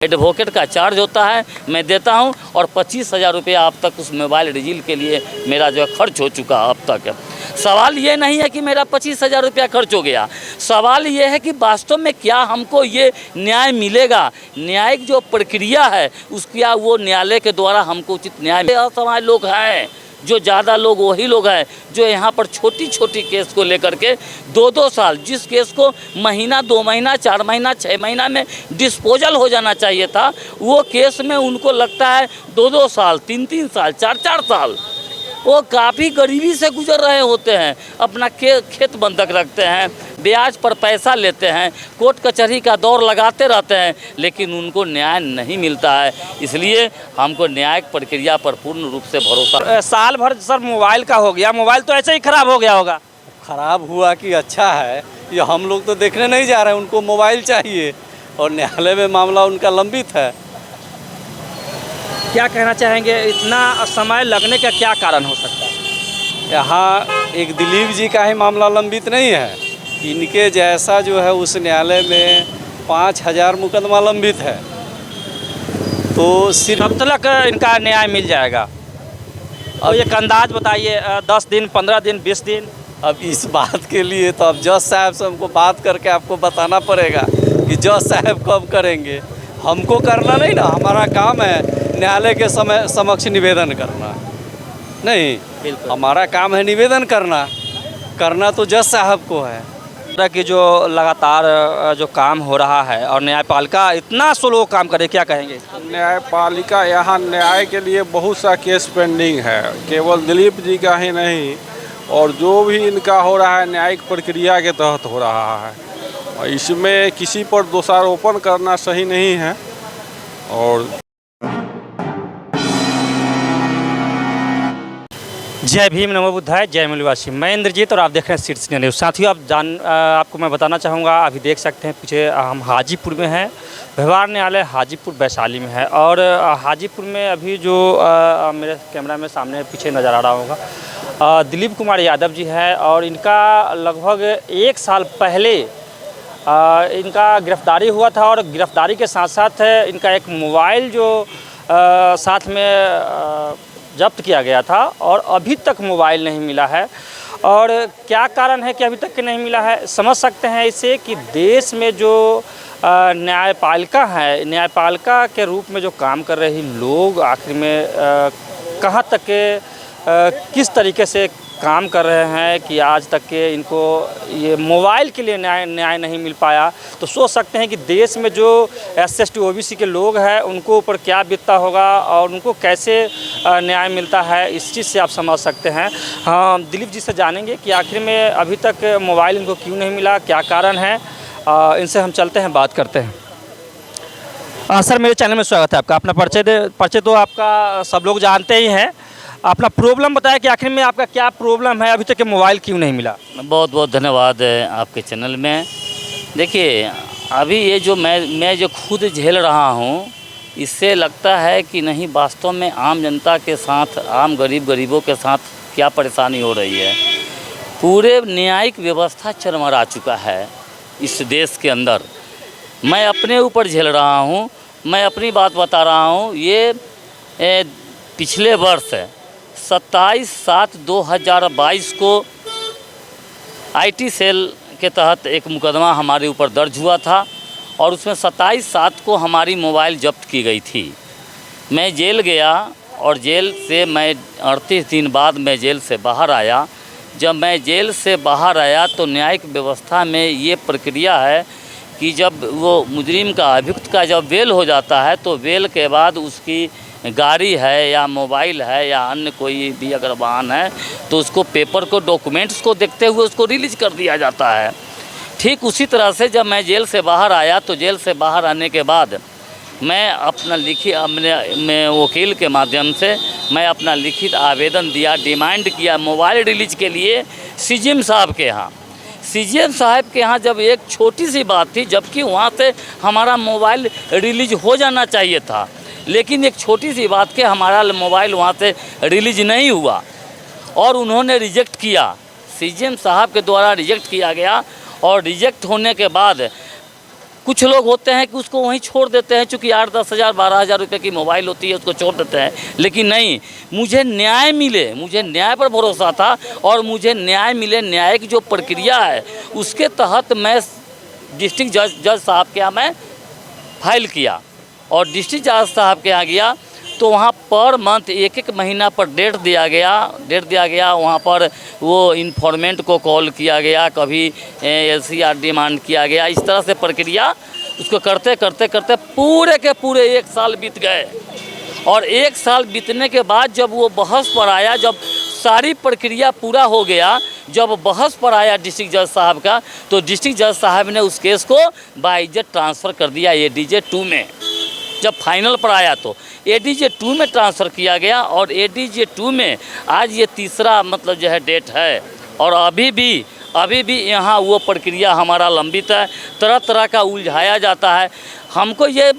Advocate का charge होता है, मैं देता हूं और 25,000 रुपया अब तक उस मोबाइल डील के लिए मेरा जो है खर्च हो चुका अब तक। सवाल ये नहीं है कि मेरा 25,000 रुपया खर्च हो गया, सवाल ये है कि वास्तव में क्या हमको ये न्याय मिलेगा। न्यायिक जो प्रक्रिया है उसका वो न्यायालय के द्वारा हमको उचित न्याय। असहाय लोग हैं, जो ज़्यादा लोग वही लोग हैं जो यहाँ पर छोटी छोटी केस को लेकर के 2-2 साल, जिस केस को महीना 2 महीना 4 महीना 6 महीना में डिस्पोजल हो जाना चाहिए था, वो केस में उनको लगता है 2-2 साल 3-3 साल 4-4 साल। वो काफ़ी गरीबी से गुजर रहे होते हैं, अपना खेत बंधक रखते हैं, ब्याज पर पैसा लेते हैं, कोर्ट कचहरी का दौर लगाते रहते हैं, लेकिन उनको न्याय नहीं मिलता है। इसलिए हमको न्यायिक प्रक्रिया पर पूर्ण रूप से भरोसा। साल भर सर मोबाइल का हो गया, मोबाइल तो ऐसे ही ख़राब हो गया होगा। ख़राब हुआ कि अच्छा है, ये हम लोग तो देखने नहीं जा रहे हैं, उनको मोबाइल चाहिए और न्यायालय में मामला उनका लंबित है। क्या कहना चाहेंगे, इतना समय लगने का क्या कारण हो सकता है? यहाँ एक दिलीप जी का ही मामला लंबित नहीं है, इनके जैसा जो है उस न्यायालय में 5,000 मुकदमा लंबित है, तो सिर्फ कब तक इनका न्याय मिल जाएगा? अब एक अंदाज बताइए, 10 दिन 15 दिन 20 दिन? अब इस बात के लिए तो अब जज साहब से हमको बात करके आपको बताना पड़ेगा कि जज साहब कब करेंगे। हमको करना नहीं ना, हमारा काम है न्यायालय के समक्ष निवेदन करना, नहीं हमारा काम है निवेदन करना तो जज साहब को है। कि जो लगातार जो काम हो रहा है और न्यायपालिका इतना स्लो काम करे, क्या कहेंगे? न्यायपालिका यहाँ न्याय के लिए बहुत सा केस पेंडिंग है, केवल दिलीप जी का ही नहीं, और जो भी इनका हो रहा है न्यायिक प्रक्रिया के तहत हो रहा है, और इसमें किसी पर दोषारोपण करना सही नहीं है। और जय भीम, नमो बुद्धाय, जय मूलवासी। मैं इंद्रजीत और आप देख रहे हैं शीर्ष न्यूज़। साथियों, आपको मैं बताना चाहूँगा, अभी देख सकते हैं पीछे हम हाजीपुर में हैं। व्यवहार न्यायालय हाजीपुर वैशाली में है और हाजीपुर में अभी जो मेरे कैमरा में सामने पीछे नज़र आ रहा होगा, दिलीप कुमार यादव जी है और इनका लगभग 1 साल पहले इनका गिरफ्तारी हुआ था और गिरफ्तारी के साथ साथ इनका एक मोबाइल जो साथ में जब्त किया गया था और अभी तक मोबाइल नहीं मिला है। और क्या कारण है कि अभी तक नहीं मिला है, समझ सकते हैं इसे कि देश में जो न्यायपालिका है, न्यायपालिका के रूप में जो काम कर रहे लोग आखिर में कहाँ तक के किस तरीके से काम कर रहे हैं कि आज तक के इनको ये मोबाइल के लिए न्याय नहीं मिल पाया। तो सोच सकते हैं कि देश में जो SC OBC के लोग हैं उनको ऊपर क्या बीतता होगा और उनको कैसे न्याय मिलता है, इस चीज़ से आप समझ सकते हैं। हाँ, दिलीप जी से जानेंगे कि आखिर में अभी तक मोबाइल इनको क्यों नहीं मिला, क्या कारण है। इनसे हम चलते हैं, बात करते हैं। सर, मेरे चैनल में स्वागत है आपका। अपना परिचय तो आपका सब लोग जानते ही हैं, अपना प्रॉब्लम बताया कि आखिर में आपका क्या प्रॉब्लम है, अभी तक मोबाइल क्यों नहीं मिला? बहुत बहुत धन्यवाद आपके चैनल में। देखिए, अभी ये जो मैं जो खुद झेल रहा हूँ, इससे लगता है कि नहीं वास्तव में आम जनता के साथ, आम गरीबों के साथ क्या परेशानी हो रही है। पूरे न्यायिक व्यवस्था चरमरा चुका है इस देश के अंदर। मैं अपने ऊपर झेल रहा हूँ, मैं अपनी बात बता रहा हूँ। ये पिछले वर्ष 27/7/2022 को IT सेल के तहत एक मुकदमा हमारे ऊपर दर्ज हुआ था और उसमें 27/7 को हमारी मोबाइल जब्त की गई थी। मैं जेल गया और जेल से मैं 38 दिन बाद मैं जेल से बाहर आया। जब मैं जेल से बाहर आया तो न्यायिक व्यवस्था में ये प्रक्रिया है कि जब वो मुजरिम का, अभियुक्त का जब बेल हो जाता है तो बेल के बाद उसकी गाड़ी है या मोबाइल है या अन्य कोई भी अगर वाहन है तो उसको पेपर को, डॉक्यूमेंट्स को देखते हुए उसको रिलीज कर दिया जाता है। ठीक उसी तरह से जब मैं जेल से बाहर आया तो जेल से बाहर आने के बाद मैं अपना मैं वकील के माध्यम से मैं अपना लिखित आवेदन दिया, डिमांड किया मोबाइल रिलीज के लिए CGM साहब के यहाँ। CGM साहब के यहाँ जब एक छोटी सी बात थी, जबकि वहाँ से हमारा मोबाइल रिलीज हो जाना चाहिए था, लेकिन एक छोटी सी बात के हमारा मोबाइल वहाँ से रिलीज नहीं हुआ और उन्होंने रिजेक्ट किया। CGM साहब के द्वारा रिजेक्ट किया गया और रिजेक्ट होने के बाद कुछ लोग होते हैं कि उसको वहीं छोड़ देते हैं, चूँकि 8-10 हज़ार 12 हज़ार रुपये की मोबाइल होती है, उसको छोड़ देते हैं। लेकिन नहीं, मुझे न्याय मिले, मुझे न्याय पर भरोसा था और मुझे न्याय मिले, न्याय की जो प्रक्रिया है उसके तहत मैं डिस्ट्रिक्ट जज साहब के यहाँ मैं फाइल किया और डिस्ट्रिक्ट जज साहब के यहाँ गया तो वहाँ पर मंथ एक महीना पर डेट दिया गया। वहाँ पर वो इन्फॉर्मेंट को कॉल किया गया, कभी LCR डिमांड किया गया। इस तरह से प्रक्रिया उसको करते करते पूरे के पूरे 1 साल बीत गए और 1 साल बीतने के बाद जब वो बहस पर आया, जब सारी प्रक्रिया पूरा हो गया, जब बहस पर आया डिस्ट्रिक्ट जज साहब का, तो डिस्ट्रिक्ट जज साहब ने उस केस को बाइज्जत ट्रांसफ़र कर दिया ADJ 2 में। जब फाइनल पर आया तो ADJ 2 में ट्रांसफ़र किया गया और ADJ 2 में आज ये तीसरा मतलब जो है डेट है और अभी भी यहाँ वो प्रक्रिया हमारा लंबित है। तरह तरह का उलझाया जाता है। हमको ये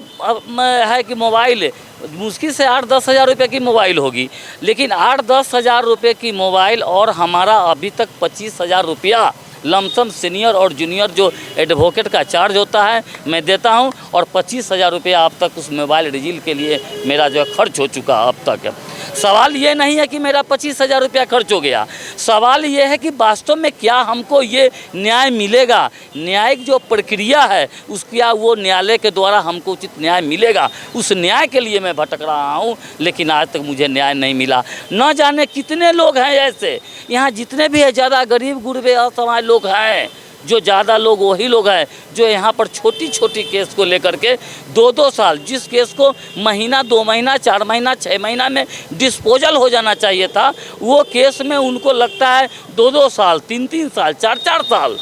है कि मोबाइल मुश्किल से 8-10 हज़ार रुपये की मोबाइल होगी, लेकिन 8-10 हज़ार रुपये की मोबाइल और हमारा अभी तक 25 हज़ार रुपया लमसम सीनियर और जूनियर जो एडवोकेट का चार्ज होता है मैं देता हूं और 25 हज़ार रुपया अब तक उस मोबाइल रिजील के लिए मेरा जो है खर्च हो चुका अब तक। सवाल ये नहीं है कि मेरा 25 हज़ार रुपया खर्च हो गया, सवाल ये है कि वास्तव में क्या हमको ये न्याय मिलेगा, न्यायिक जो प्रक्रिया है उसका वो न्यायालय के द्वारा हमको उचित न्याय मिलेगा। उस न्याय के लिए मैं भटक रहा हूँ, लेकिन आज तक मुझे न्याय नहीं मिला। न जाने कितने लोग हैं ऐसे, यहाँ जितने भी है ज़्यादा गरीब गुरबे असहाय लोग हैं, जो ज़्यादा लोग वही लोग हैं जो यहाँ पर छोटी छोटी केस को लेकर के 2-2 साल, जिस केस को महीना 2 महीना 4 महीना 6 महीना में डिस्पोजल हो जाना चाहिए था, वो केस में उनको लगता है 2-2 साल 3-3 साल 4-4 साल।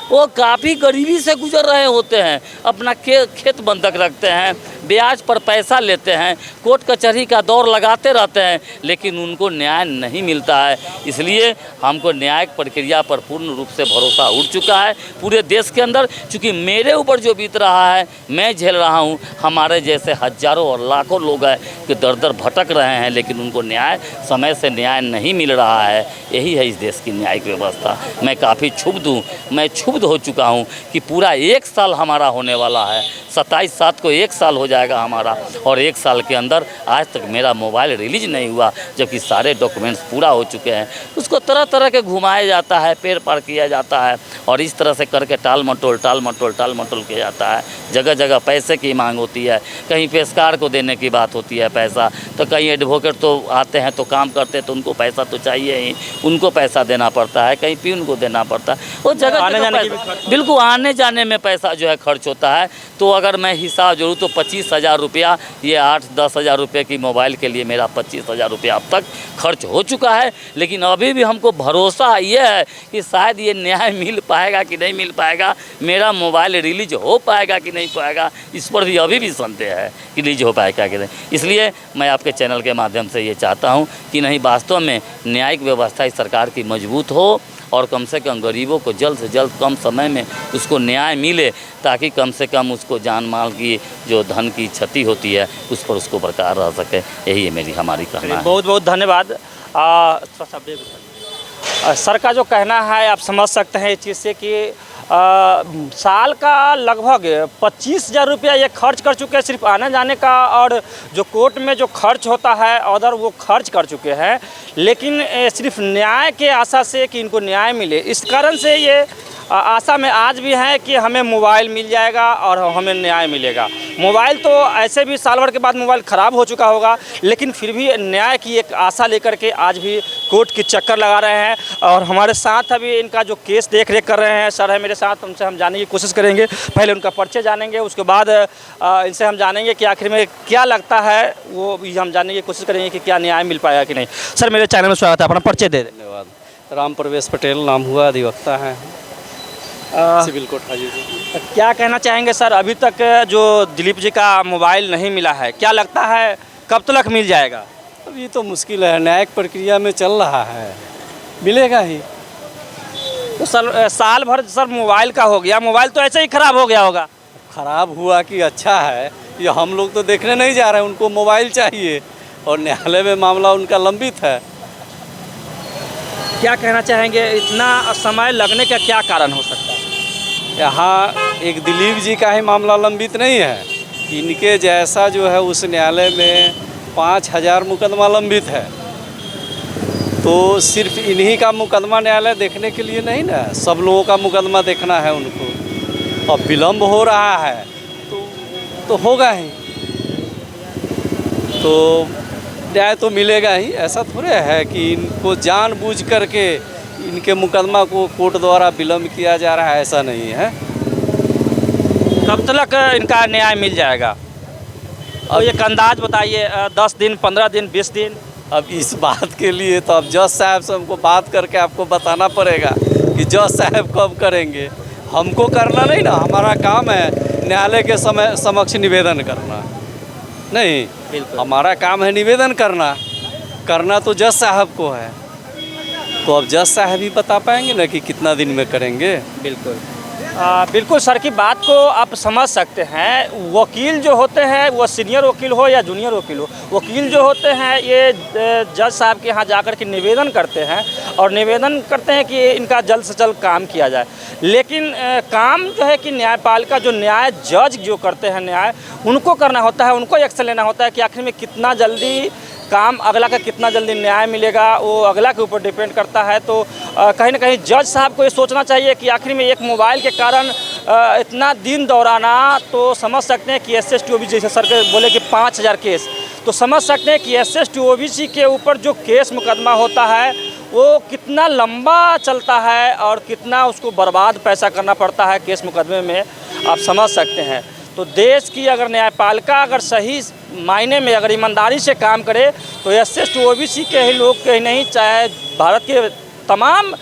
वो काफ़ी गरीबी से गुजर रहे होते हैं, अपना खेत बंधक रखते हैं, ब्याज पर पैसा लेते हैं, कोर्ट कचहरी का दौर लगाते रहते हैं, लेकिन उनको न्याय नहीं मिलता है। इसलिए हमको न्यायिक प्रक्रिया पर पूर्ण रूप से भरोसा उठ चुका है पूरे देश के अंदर। चूँकि मेरे ऊपर जो बीत रहा है मैं झेल रहा हूँ, हमारे जैसे हज़ारों और लाखों लोग हैं कि दर दर भटक रहे हैं, लेकिन उनको न्याय समय से न्याय नहीं मिल रहा है। यही है इस देश की न्यायिक व्यवस्था। मैं काफ़ी क्षुब्ध हूँ, मैं क्षुब्ध हो चुका हूँ कि पूरा 1 साल हमारा होने वाला है, 27/7 को 1 साल हो जाएगा हमारा, और 1 साल के अंदर आज तक मेरा मोबाइल रिलीज नहीं हुआ, जबकि सारे डॉक्यूमेंट्स पूरा हो चुके हैं। उसको तरह तरह के घुमाया जाता है, पेड़ पार किया जाता है और इस तरह से करके टाल मटोल किया जाता है। जगह जगह पैसे की मांग होती है, कहीं पेशकार को देने की बात होती है पैसा, तो कहीं एडवोकेट तो आते हैं तो काम करते हैं तो उनको पैसा तो चाहिए ही, उनको पैसा देना पड़ता है, कहीं प्यून को देना पड़ता है, वो जगह बिल्कुल आने जाने में पैसा जो है खर्च होता है। तो अगर मैं हिसाब जोड़ूँ तो 25 हज़ार रुपया, ये 8-10 हज़ार रुपये की मोबाइल के लिए मेरा 25 हज़ार रुपया अब तक खर्च हो चुका है। लेकिन अभी भी हमको भरोसा ये है कि शायद ये न्याय मिल पाएगा कि नहीं मिल पाएगा, मेरा मोबाइल रिलीज हो पाएगा कि नहीं पाएगा, इस पर भी अभी भी संदेह है कि रिलीज हो पाएगा कि नहीं। इसलिए मैं आपके चैनल के माध्यम से ये चाहता हूँ कि नहीं, वास्तव में न्यायिक व्यवस्था इस सरकार की मजबूत हो और कम से कम गरीबों को जल्द से जल्द कम समय में उसको न्याय मिले, ताकि कम से कम उसको जान माल की जो धन की क्षति होती है उस पर उसको बरकरार रह सके। यही है हमारी कहना है। बहुत बहुत धन्यवाद। सर का जो कहना है आप समझ सकते हैं इस चीज़ से कि साल का लगभग 25 हज़ार रुपया ये खर्च कर चुके हैं सिर्फ आने जाने का, और जो कोर्ट में जो खर्च होता है उधर वो खर्च कर चुके हैं, लेकिन सिर्फ न्याय के आशा से कि इनको न्याय मिले, इस कारण से ये आशा में आज भी है कि हमें मोबाइल मिल जाएगा और हमें न्याय मिलेगा। मोबाइल तो ऐसे भी साल भर के बाद मोबाइल ख़राब हो चुका होगा, लेकिन फिर भी न्याय की एक आशा लेकर के आज भी कोर्ट की चक्कर लगा रहे हैं। और हमारे साथ अभी इनका जो केस देख रेख कर रहे हैं सर है मेरे साथ, उनसे हम जानने की कोशिश करेंगे। पहले उनका परिचय जानेंगे, उसके बाद इनसे हम जानेंगे कि आखिर में क्या लगता है, वो भी हम जानने की कोशिश करेंगे कि क्या न्याय मिल पाएगा कि नहीं। सर मेरे चैनल में स्वागत है, अपना परिचय दे दें। धन्यवाद। राम प्रवेश पटेल नाम हुआ, अधिवक्ता है, सिविल कोर्ट हाजीपुर। क्या कहना चाहेंगे सर, अभी तक जो दिलीप जी का मोबाइल नहीं मिला है, क्या लगता है कब तक मिल जाएगा? अभी तो मुश्किल है, न्यायिक प्रक्रिया में चल रहा है, मिलेगा ही। तो सर साल भर सर मोबाइल का हो गया, मोबाइल तो ऐसे ही ख़राब हो गया होगा। ख़राब हुआ कि अच्छा है ये हम लोग तो देखने नहीं जा रहे हैं, उनको मोबाइल चाहिए और न्यायालय में मामला उनका लंबित है। क्या कहना चाहेंगे, इतना समय लगने का क्या कारण हो सकता है? यहाँ एक दिलीप जी का ही मामला लंबित नहीं है, इनके जैसा जो है उस न्यायालय में 5000 मुकदमा लंबित है। तो सिर्फ इन्हीं का मुकदमा न्यायालय देखने के लिए नहीं ना, सब लोगों का मुकदमा देखना है उनको। अब विलम्ब हो रहा है तो होगा ही, तो न्याय तो मिलेगा ही। ऐसा थोड़े है कि इनको जानबूझ करके इनके मुकदमा को कोर्ट द्वारा विलम्ब किया जा रहा है, ऐसा नहीं है। कब तक इनका न्याय मिल जाएगा? और एक अंदाज बताइए, 10 दिन, 15 दिन, 20 दिन? अब इस बात के लिए तो अब जज साहब से हमको बात करके आपको बताना पड़ेगा कि जज साहब कब करेंगे। हमको करना नहीं ना, हमारा काम है न्यायालय के समक्ष निवेदन करना। नहीं, बिल्कुल। हमारा काम है निवेदन करना तो जज साहब को है। तो अब जज साहब ही बता पाएंगे ना कि कितना दिन में करेंगे। बिल्कुल बिल्कुल सर की बात को आप समझ सकते हैं। वकील जो होते हैं, वो सीनियर वकील हो या जूनियर वकील हो, वकील जो होते हैं ये जज साहब के यहाँ जाकर के निवेदन करते हैं और निवेदन करते हैं कि इनका जल्द से जल्द काम किया जाए। लेकिन काम जो है कि न्यायपालिका जो न्याय जज जो करते हैं न्याय, उनको करना होता है, उनको एक्शन लेना होता है कि आखिर में कितना जल्दी काम अगला का कितना जल्दी न्याय मिलेगा, वो अगला के ऊपर डिपेंड करता है। तो कहीं ना कहीं जज साहब को ये सोचना चाहिए कि आखिर में एक मोबाइल के कारण इतना दिन दौड़ाना, तो समझ सकते हैं कि SC ST OBC जैसे सर के बोले कि 5000 केस, तो समझ सकते हैं कि SC ST OBC के ऊपर जो केस मुकदमा होता है वो कितना लंबा चलता है और कितना उसको बर्बाद पैसा करना पड़ता है केस मुकदमे में, आप समझ सकते हैं। तो देश की अगर न्यायपालिका अगर सही मायने में अगर ईमानदारी से काम करे तो SC ST OBC के ही लोग के ही नहीं, चाहे भारत के तमाम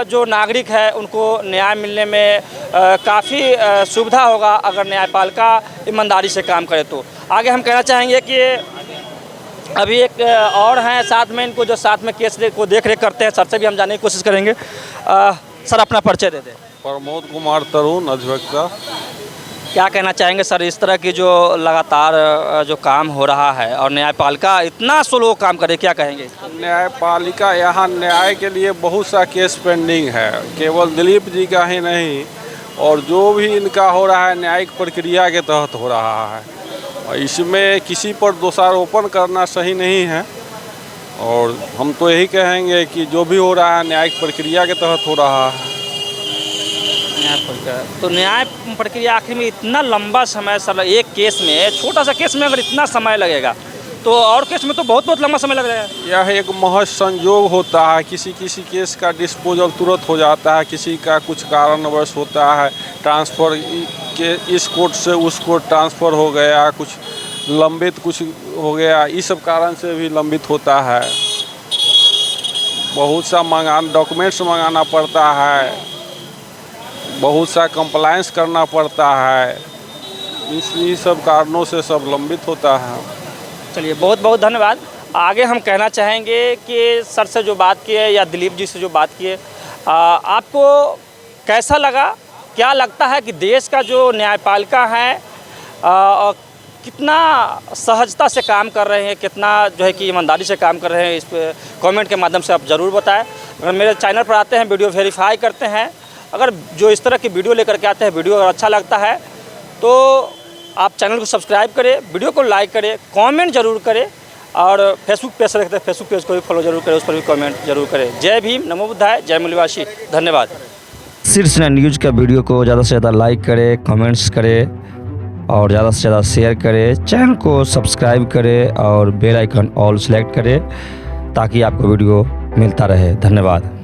जो नागरिक है उनको न्याय मिलने में काफ़ी सुविधा होगा अगर न्यायपालिका ईमानदारी से काम करे। तो आगे हम कहना चाहेंगे कि अभी एक और हैं साथ में, इनको जो साथ में केस को देख रेख करते हैं, सर से भी हम जानने की कोशिश करेंगे। सर अपना परिचय दे दें। प्रमोद कुमार तरुण, अधिवक्ता। क्या कहना चाहेंगे सर, इस तरह की जो लगातार जो काम हो रहा है और न्यायपालिका इतना स्लो काम करे, क्या कहेंगे? न्यायपालिका यहाँ न्याय के लिए बहुत सा केस पेंडिंग है, केवल दिलीप जी का ही नहीं, और जो भी इनका हो रहा है न्यायिक प्रक्रिया के तहत हो रहा है। और इसमें किसी पर दोषारोपण करना सही नहीं है, और हम तो यही कहेंगे कि जो भी हो रहा है न्यायिक प्रक्रिया के तहत हो रहा है। तो न्याय प्रक्रिया आखिर में इतना लंबा समय सर, एक केस में, छोटा सा केस में अगर इतना समय लगेगा तो और केस में तो बहुत लंबा समय लग रहा है। यह एक महज संयोग होता है, किसी केस का डिस्पोजल तुरंत हो जाता है, किसी का कुछ कारणवश होता है ट्रांसफ़र के, इस कोर्ट से उस कोर्ट ट्रांसफ़र हो गया, कुछ लंबित कुछ हो गया, इस सब कारण से भी लंबित होता है। बहुत सा डॉक्यूमेंट्स मंगाना पड़ता है, बहुत सा कंप्लायंस करना पड़ता है, इसी सब कारणों से सब लंबित होता है। चलिए बहुत धन्यवाद। आगे हम कहना चाहेंगे कि सर से जो बात किए या दिलीप जी से जो बात किए, आपको कैसा लगा, क्या लगता है कि देश का जो न्यायपालिका है कितना सहजता से काम कर रहे हैं, कितना जो है कि ईमानदारी से काम कर रहे हैं, इस पर कमेंट के माध्यम से आप ज़रूर बताएं। अगर मेरे चैनल पर आते हैं, वीडियो वेरीफाई करते हैं, अगर जो इस तरह की वीडियो लेकर के आते हैं, वीडियो अगर अच्छा लगता है तो आप चैनल को सब्सक्राइब करें, वीडियो को लाइक करें, कमेंट जरूर करें, और फेसबुक पेज से देखते हैं फेसबुक पेज को भी फॉलो जरूर करें, उस पर भी कमेंट जरूर करें। जय भीम, नमो बुद्धाय, जय मूल्यवासी, धन्यवाद। शीर्ष न्यूज़ का वीडियो को ज़्यादा से ज़्यादा लाइक करें, कमेंट्स करें और ज़्यादा से ज़्यादा शेयर करें, चैनल को सब्सक्राइब करें और बेल आइकन ऑल सेलेक्ट करें ताकि आपको वीडियो मिलता रहे। धन्यवाद।